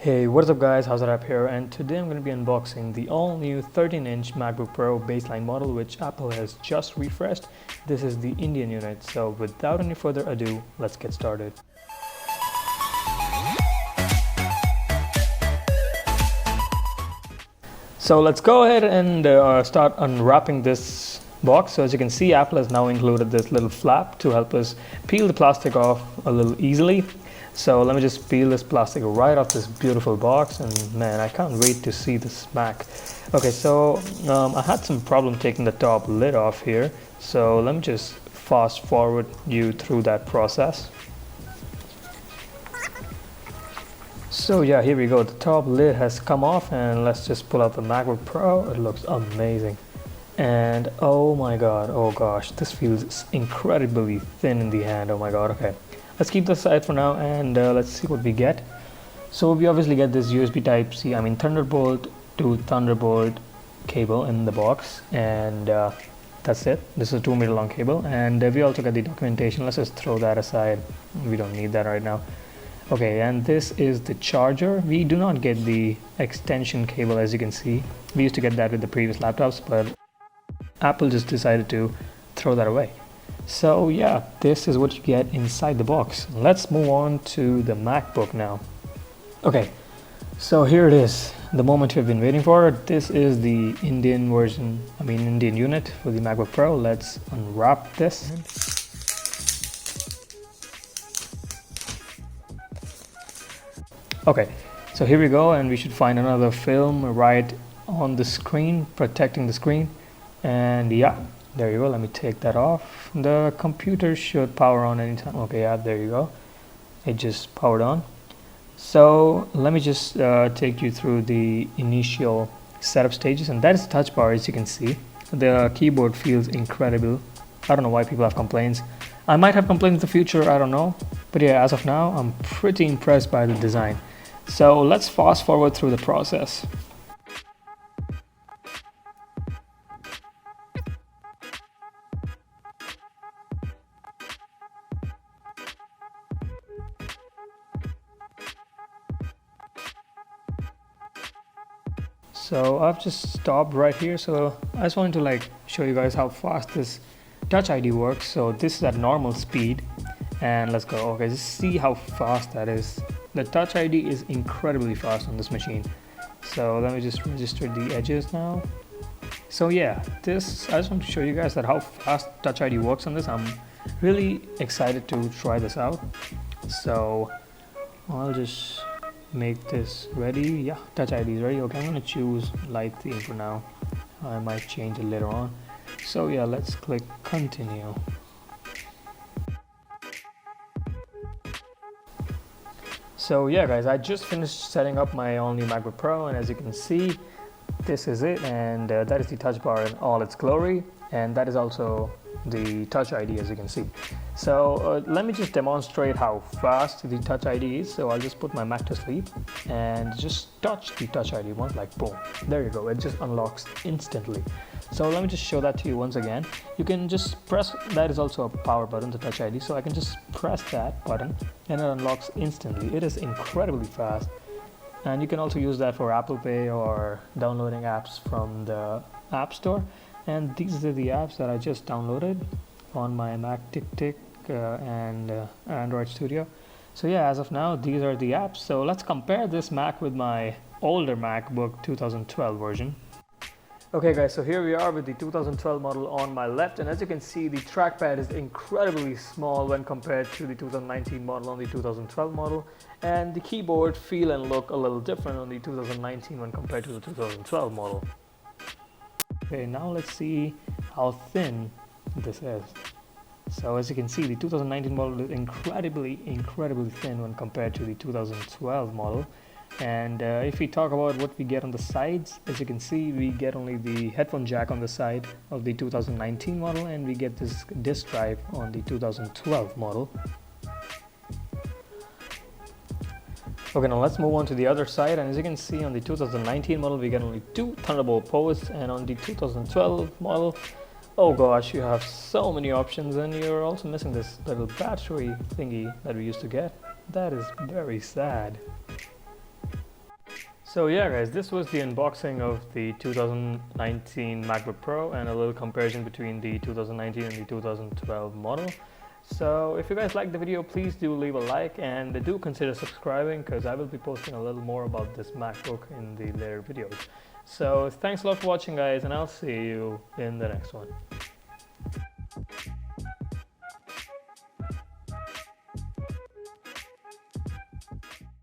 Hey, what's up guys, how's it up here? And today I'm going to be unboxing the all-new 13-inch MacBook Pro baseline model which Apple has just refreshed. This is the Indian unit, so without any further ado, let's get started. So let's go ahead and start unwrapping this box. So as you can see, Apple has now included this little flap to help us peel the plastic off a little easily. So let me just peel this plastic right off this beautiful box, and man, I can't wait to see this Mac. Okay, so I had some problem taking the top lid off here, so let me just fast forward you through that process. So yeah, here we go, the top lid has come off, and let's just pull out the MacBook Pro. It looks amazing. And oh my god, oh gosh, this feels incredibly thin in the hand. Oh my god. Okay, let's keep this aside for now, and let's see what we get. So we obviously get this USB type C, Thunderbolt to Thunderbolt cable in the box, and that's it. This is a 2 meter long cable, and we also get the documentation. Let's just throw that aside, we don't need that right now. Okay, and this is the charger. We do not get the extension cable, as you can see. We used to get that with the previous laptops, but Apple just decided to throw that away. So yeah, this is what you get inside the box. Let's move on to the MacBook now. Okay, so here it is, the moment we've been waiting for. This is the Indian version, Indian unit for the MacBook Pro. Let's unwrap this. Okay, so here we go, and we should find another film right on the screen, protecting the screen. And yeah, there you go. Let me take that off. The computer should power on anytime. Okay, yeah, there you go. It just powered on. So let me just take you through the initial setup stages, and that is the touch bar. As you can see, the keyboard feels incredible. I don't know why people have complaints. I might have complaints in the future, I don't know, but yeah, as of now I'm pretty impressed by the design. So let's fast forward through the process. So I've just stopped right here, so I just wanted to show you guys how fast this Touch ID works. So this is at normal speed, and let's go. Okay, just see how fast that is. The Touch ID is incredibly fast on this machine. So let me just register the edges now. So yeah, I just want to show you guys that how fast Touch ID works on this. I'm really excited to try this out. So I'll just make this ready. Yeah, Touch ID is ready. Okay, I'm gonna choose light theme for now. I might change it later on. So yeah, let's click continue. So yeah guys, I just finished setting up my all new MacBook Pro, and as you can see, this is it, and that is the touch bar in all its glory, and that is also the Touch ID, as you can see. So let me just demonstrate how fast the Touch ID is. So I'll just put my Mac to sleep and just touch the Touch ID once, like boom, there you go, it just unlocks instantly. So let me just show that to you once again. You can just press, that is also a power button, the Touch ID, so I can just press that button and it unlocks instantly. It is incredibly fast, and you can also use that for Apple Pay or downloading apps from the App Store. And these are the apps that I just downloaded on my Mac Tick and Android Studio. So yeah, as of now, these are the apps. So let's compare this Mac with my older MacBook 2012 version. Okay guys, so here we are with the 2012 model on my left, and as you can see, the trackpad is incredibly small when compared to the 2019 model on the 2012 model, and the keyboard feel and look a little different on the 2019 when compared to the 2012 model. Okay, now let's see how thin this is. So as you can see, the 2019 model is incredibly thin when compared to the 2012 model. And if we talk about what we get on the sides, as you can see, we get only the headphone jack on the side of the 2019 model, and we get this disk drive on the 2012 model. Okay, now let's move on to the other side, and as you can see, on the 2019 model we get only 2 Thunderbolt ports, and on the 2012 model, oh gosh, you have so many options, and you're also missing this little battery thingy that we used to get. That is very sad. So yeah guys, this was the unboxing of the 2019 MacBook Pro and a little comparison between the 2019 and the 2012 model. So if you guys liked the video, please do leave a like and do consider subscribing, because I will be posting a little more about this MacBook in the later videos. So thanks a lot for watching guys, and I'll see you in the next one.